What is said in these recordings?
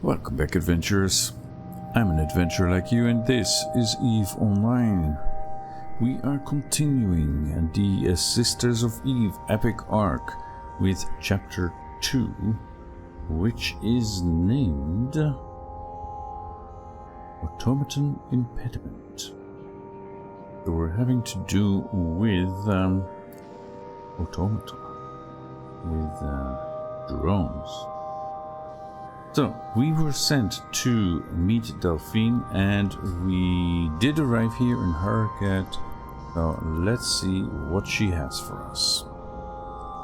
Welcome back, adventurers. I'm an adventurer like you, and this is EVE Online. We are continuing the Sisters of Eve epic arc with chapter 2, which is named Automaton Impediment. So we're having to do with Automaton, with drones. So, we were sent to meet Delphine, and we did arrive here in Harrogate. So, let's see what she has for us.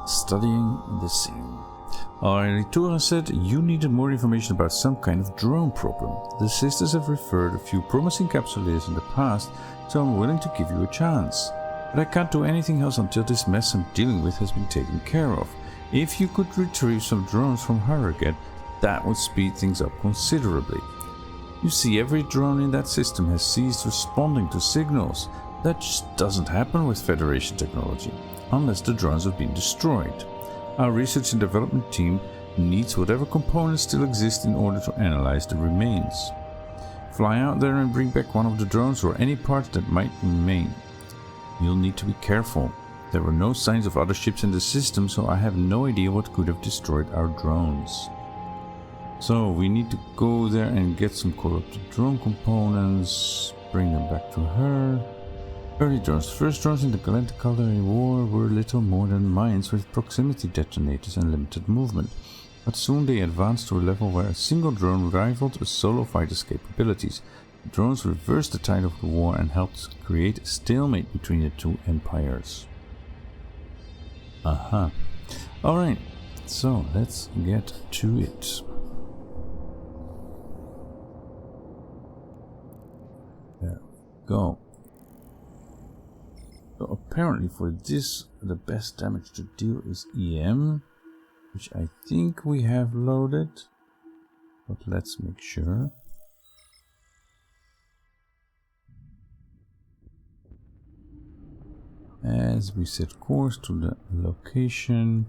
Studying the scene. Ritura said you needed more information about some kind of drone problem. The sisters have referred a few promising Capsuleers in the past, so I'm willing to give you a chance. But I can't do anything else until this mess I'm dealing with has been taken care of. If you could retrieve some drones from Harrogate, that would speed things up considerably. You see, every drone in that system has ceased responding to signals. That just doesn't happen with Federation technology, unless the drones have been destroyed. Our research and development team needs whatever components still exist in order to analyze the remains. Fly out there and bring back one of the drones or any parts that might remain. You'll need to be careful. There were no signs of other ships in the system, so I have no idea what could have destroyed our drones. So we need to go there and get some corrupted drone components, bring them back to her. Early drones. First drones in the Galactic War were little more than mines with proximity detonators and limited movement. But soon they advanced to a level where a single drone rivaled a solo fighter's capabilities. The drones reversed the tide of the war and helped create a stalemate between the two empires. Aha. Alright, so let's get to it. There we go. So apparently for this the best damage to deal is EM, which I think we have loaded, but let's make sure. As we set course to the location,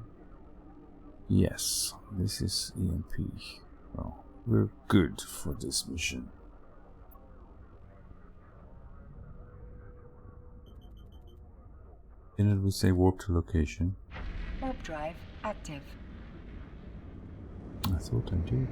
yes, this is EMP. Well, we're good for this mission. Didn't we say warp to location? Warp drive active. I thought I did.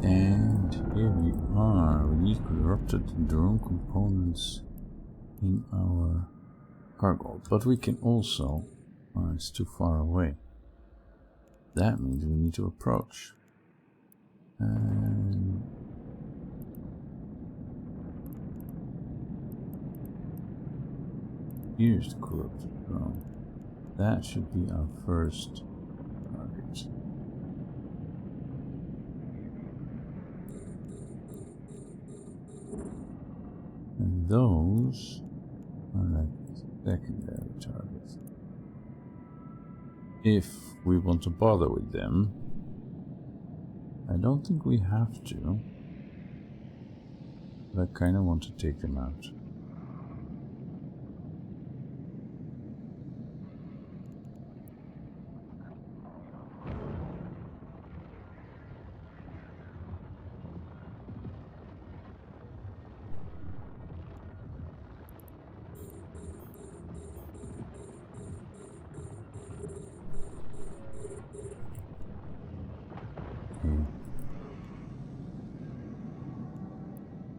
And here we are. We need corrupted drone components in our cargo, but we can also, it's too far away. That means we need to approach. And here's the corrupted drone. That should be our first target. And those are like secondary targets. If we want to bother with them, I don't think we have to, but I kind of want to take them out.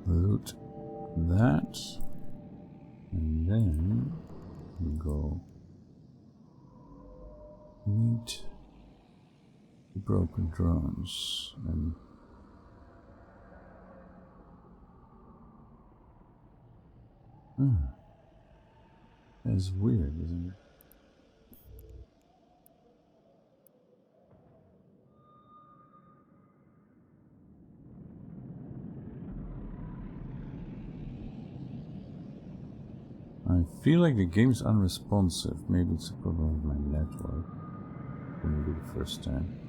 Loot that, and then we go meet the broken drones. And that's weird, isn't it? I feel like the game's unresponsive. Maybe it's a problem with my network. Maybe first time.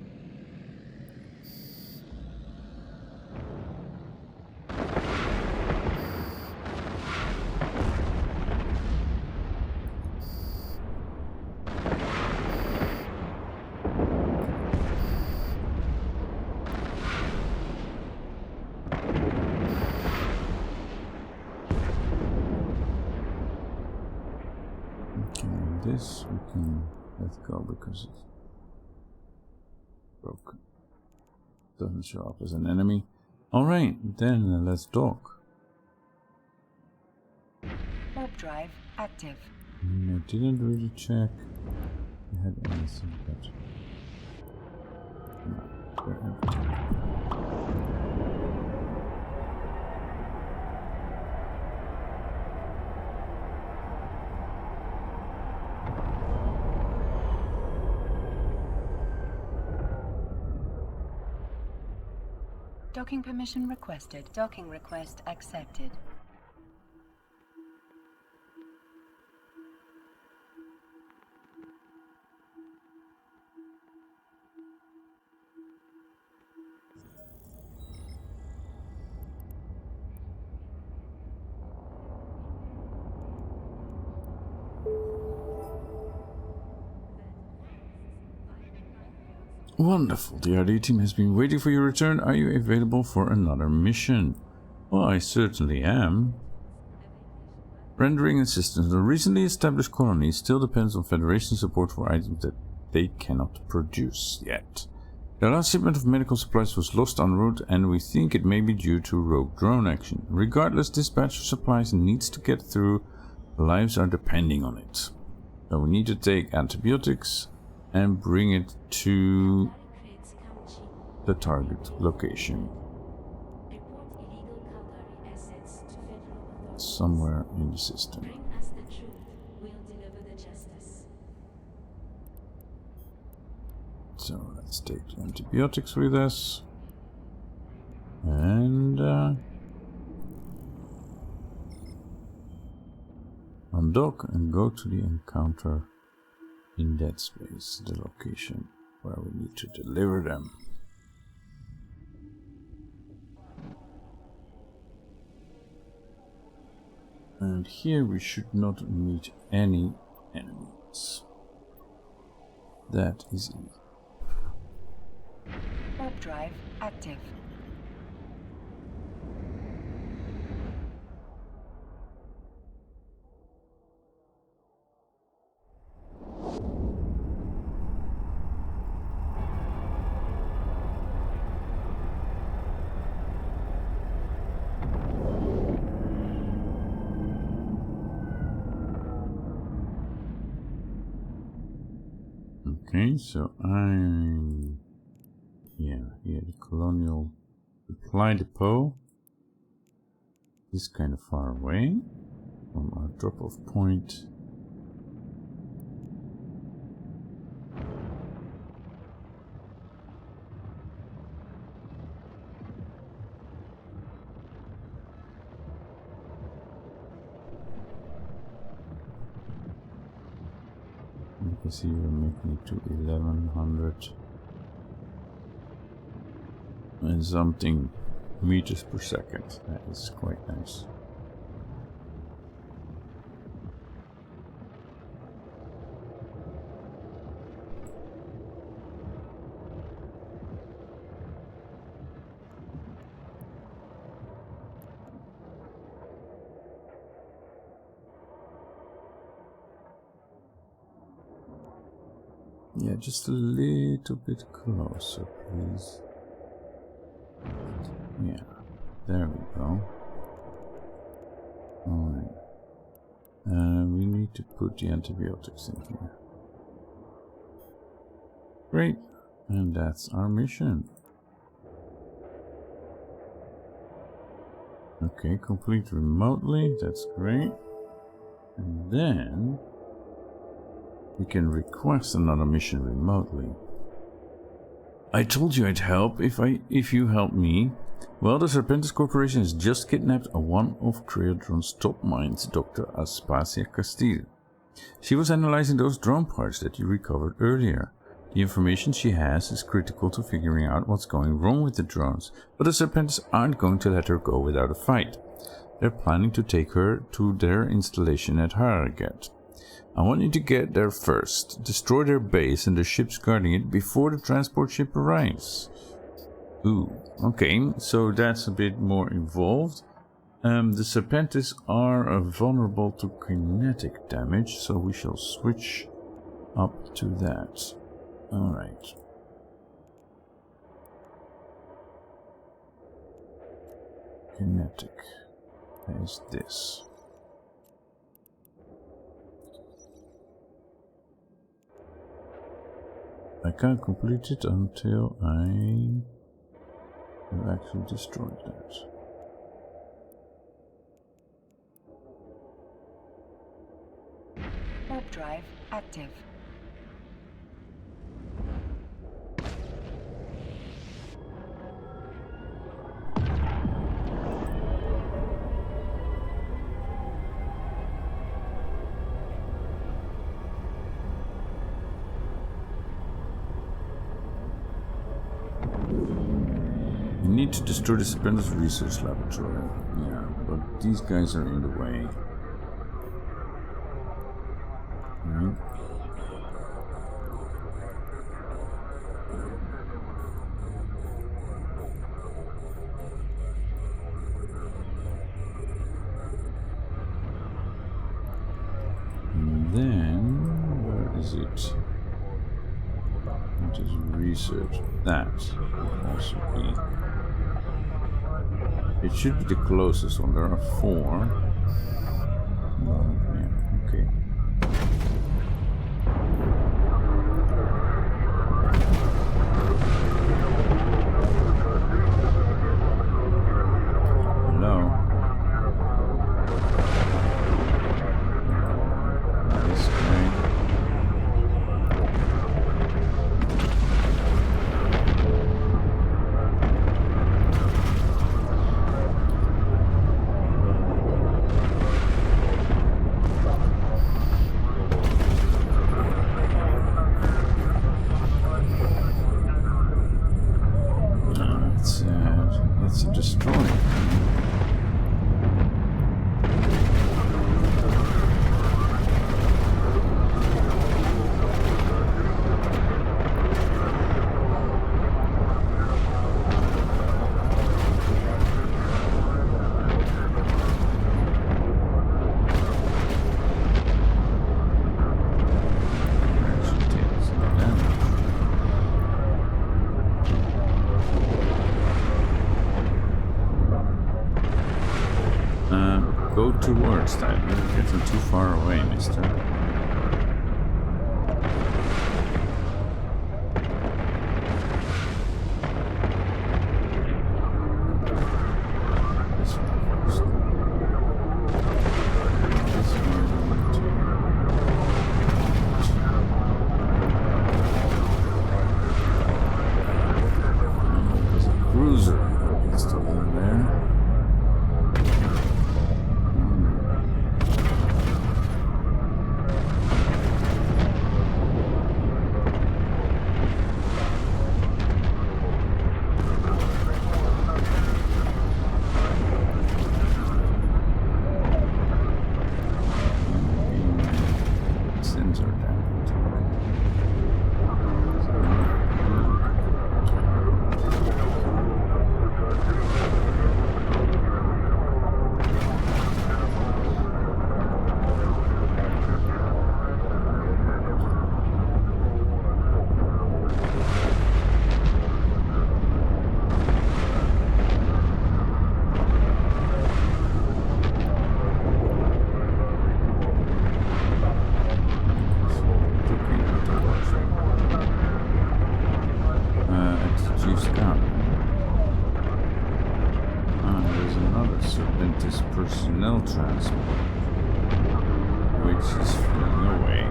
This we can let go because it's broken. Doesn't show up as an enemy. Alright, then let's dock. Warp drive active. I didn't really check if we had anything, but no, they're empty. Docking permission requested. Docking request accepted. Wonderful. The RD team has been waiting for your return. Are you available for another mission? Well, I certainly am. Rendering assistance. The recently established colony still depends on Federation support for items that they cannot produce yet. The last shipment of medical supplies was lost en route, and we think it may be due to rogue drone action. Regardless, this batch of supplies needs to get through. Lives are depending on it. So we need to take antibiotics and bring it to the target location. Somewhere in the system. So let's take the antibiotics with us. And undock and go to the encounter in that space, the location where we need to deliver them. And here we should not meet any enemies. That is easy. Warp drive active. Okay, so here the colonial supply depot is kind of far away from our drop-off point. You can see we're making it to 1100 and something meters per second. That is quite nice. Yeah, just a little bit closer, please. Yeah, there we go. Alright. We need to put the antibiotics in here. Great. And that's our mission. Okay, complete remotely. That's great. And then we can request another mission remotely. I told you I'd help if you help me. Well, the Serpentis Corporation has just kidnapped one of Creodron's top minds, Dr. Aspasia Castile. She was analyzing those drone parts that you recovered earlier. The information she has is critical to figuring out what's going wrong with the drones, but the Serpents aren't going to let her go without a fight. They're planning to take her to their installation at Harrogate. I want you to get there first, destroy their base and the ships guarding it before the transport ship arrives. Ooh, okay, so that's a bit more involved. The Serpentes are vulnerable to kinetic damage, so we shall switch up to that. Alright. Kinetic. Is this. I can't complete it until I have actually destroyed that. Warp drive active. We need to destroy the Serpentes research laboratory. Yeah, but these guys are in the way. Right. And then, where is it? What is research? That would also be. It should be the closest one. There are 4. Yeah, okay. Hello. This guy. Let's destroy it. Go towards that. You're getting too far away, mister. This one first. This one there's a cruiser. It's still in there. Personnel transport, which is flying away.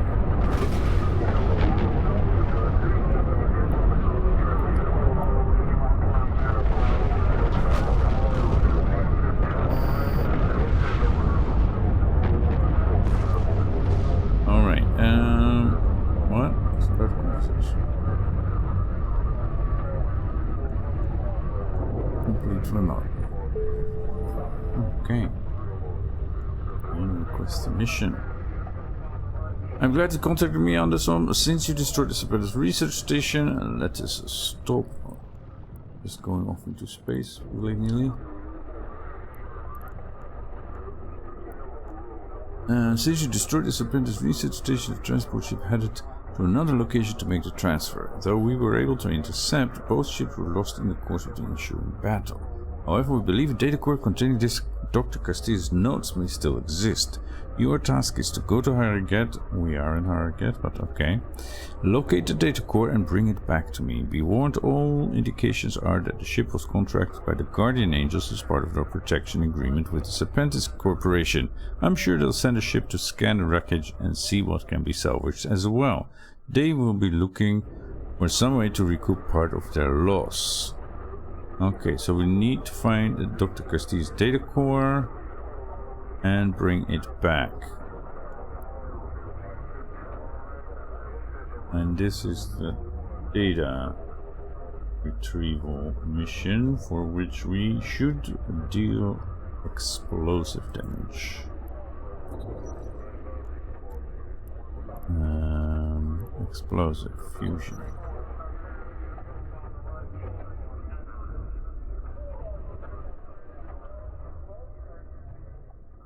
All right. What? Start conversation. complete for another. Okay. And request a mission. I'm glad you contacted me on this one. Since you destroyed the Serpentis research station, let us stop. Just going off into space willy-nilly. Since you destroyed the Serpentis research station, the transport ship headed to another location to make the transfer. Though we were able to intercept, both ships were lost in the course of the ensuing battle. However, we believe a data core containing this Dr. Castillo's notes may still exist. Your task is to go to Harrogate. We are in Harrogate, but okay. Locate the data core and bring it back to me. Be warned, all indications are that the ship was contracted by the Guardian Angels as part of their protection agreement with the Serpentis Corporation. I'm sure they'll send a ship to scan the wreckage and see what can be salvaged as well. They will be looking for some way to recoup part of their loss. Okay, so we need to find Dr. Castillo's data core and bring it back. And this is the data retrieval mission for which we should deal explosive damage. Explosive fusion.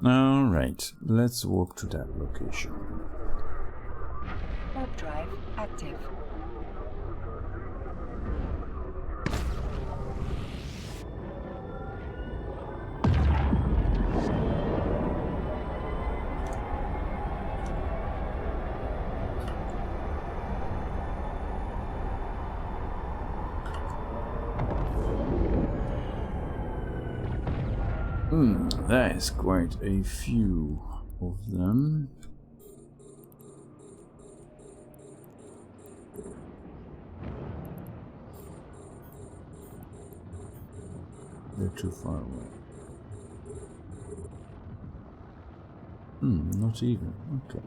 Alright, let's walk to that location. Warp drive active. That is quite a few of them. They're too far away. Not even. Okay.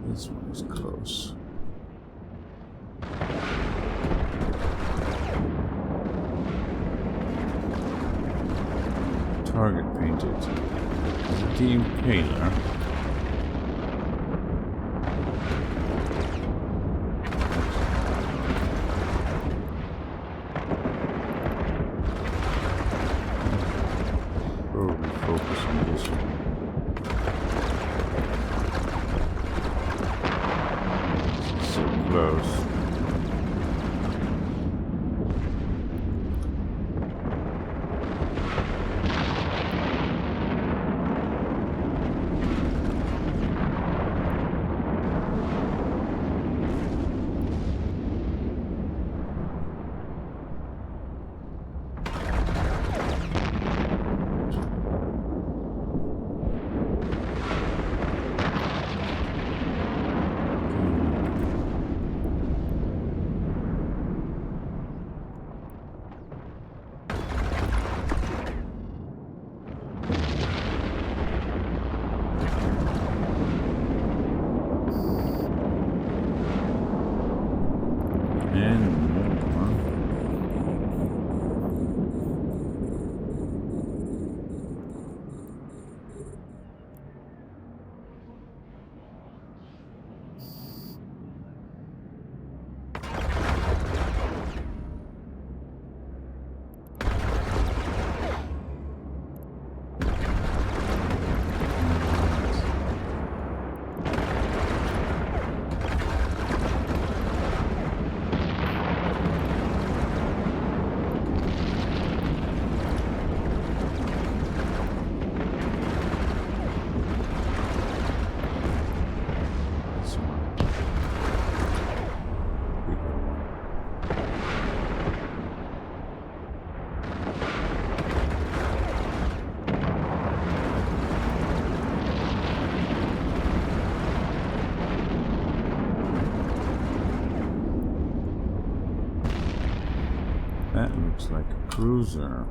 This one is close. Target painted. Is it the Impaler? Probably focus on this one. Close. That looks like a cruiser.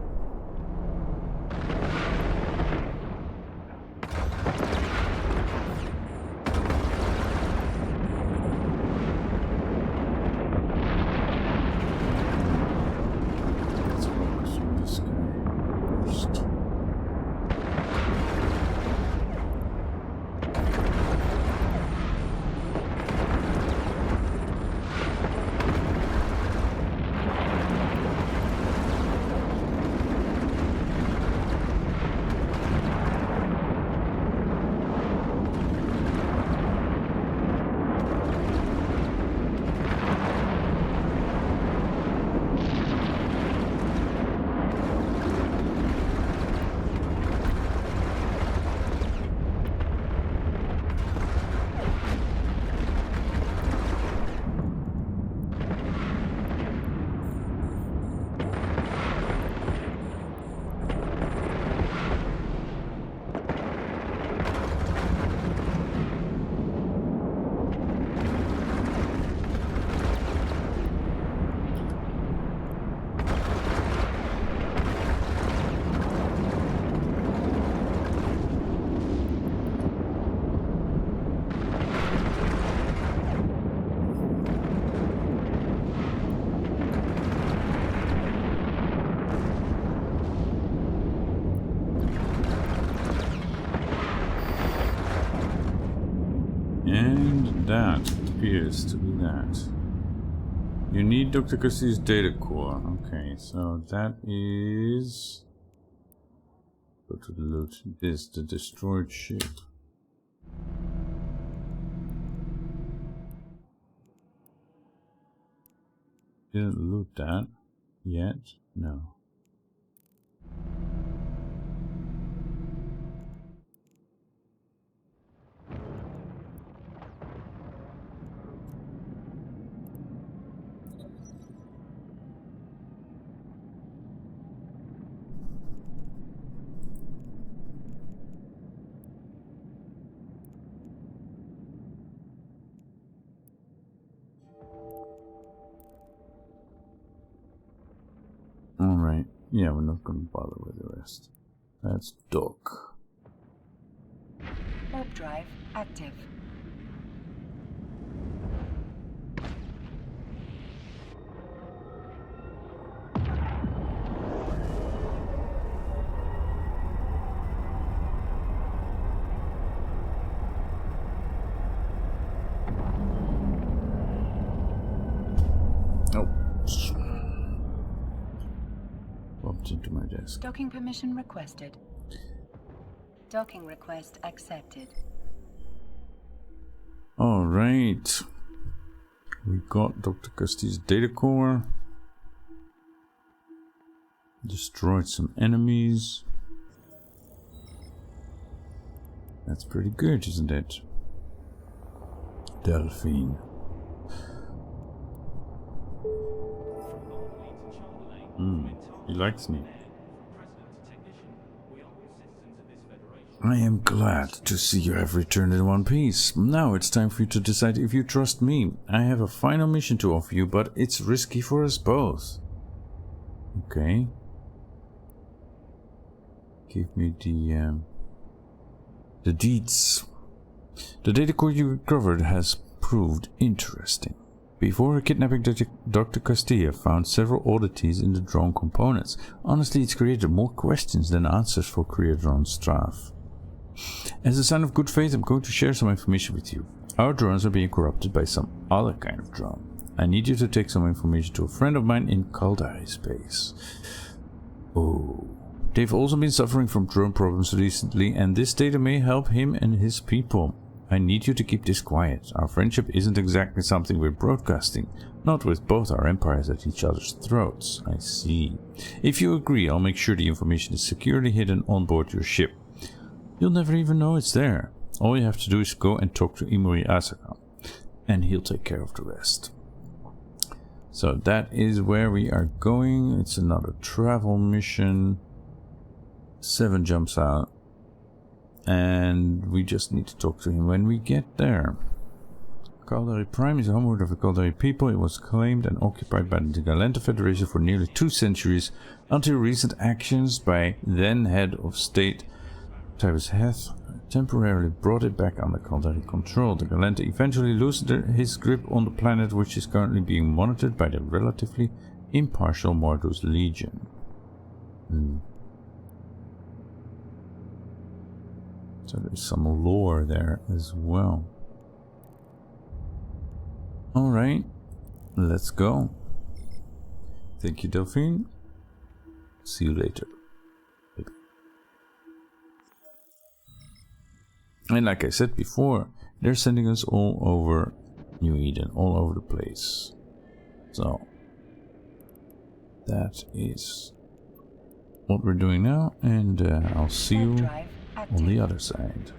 appears to be that. You need Dr. Cassie's data core. Okay, so that is... Go to the loot. This, the destroyed ship. Didn't loot that yet. No. Alright, yeah, we're not gonna bother with the rest. That's dock. Warp drive active. Oh. Bumped into my desk. Docking permission requested. Docking request accepted. Alright. We got Dr. Casti's data core. Destroyed some enemies. That's pretty good, isn't it? Delphine. He likes me. I am glad to see you have returned in one piece. Now it's time for you to decide if you trust me. I have a final mission to offer you, but it's risky for us both. Okay. Give me the deeds. The data core you recovered has proved interesting. Before her kidnapping, Dr. Castilla found several oddities in the drone components. Honestly, it's created more questions than answers for career drone staff. As a sign of good faith, I'm going to share some information with you. Our drones are being corrupted by some other kind of drone. I need you to take some information to a friend of mine in Kaldari space. Oh. They've also been suffering from drone problems recently, and this data may help him and his people. I need you to keep this quiet. Our friendship isn't exactly something we're broadcasting, not with both our empires at each other's throats. I see. If you agree, I'll make sure the information is securely hidden on board your ship. You'll never even know it's there. All you have to do is go and talk to Imori Asaka, and he'll take care of the rest. So that is where we are going. It's another travel mission. 7 jumps out. And we just need to talk to him when we get there. Kaldari Prime is the homeworld of the Kaldari people. It was claimed and occupied by the Galenta Federation for nearly 2 centuries, until recent actions by then head of state Tyrus Heth temporarily brought it back under Kaldari control. The Galenta eventually loosened his grip on the planet, which is currently being monitored by the relatively impartial Mordus Legion. So there's some lore there as well. Alright, let's go. Thank you, Delphine. See you later. And like I said before, they're sending us all over New Eden, all over the place. So that is what we're doing now, and I'll see you on the other side.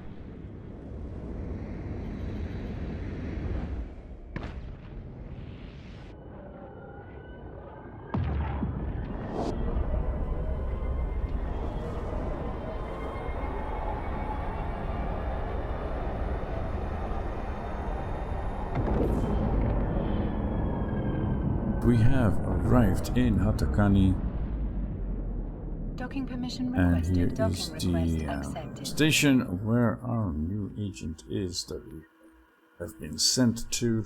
We have arrived in Hatakani. Docking permission And requested. here Docking is request the accepted. station where our new agent is that we have been sent to.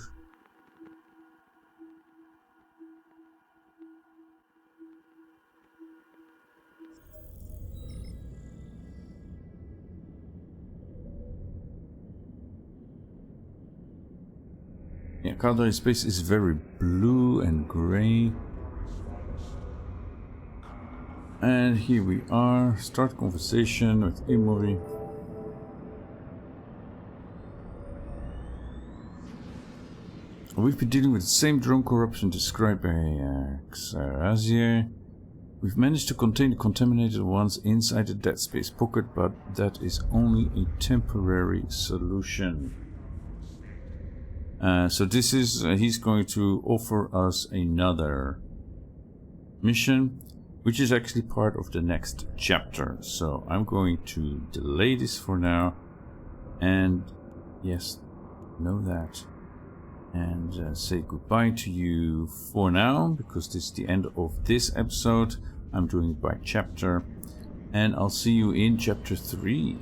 Yeah, Cowboy space is very blue and gray. And here we are. Start conversation with a movie. We've been dealing with the same drone corruption described by Xarazier. We've managed to contain the contaminated ones inside the dead space pocket, but that is only a temporary solution. So this is, he's going to offer us another mission, which is actually part of the next chapter. So I'm going to delay this for now, and yes, know that. And say goodbye to you for now, because this is the end of this episode. I'm doing it by chapter, and I'll see you in chapter 3.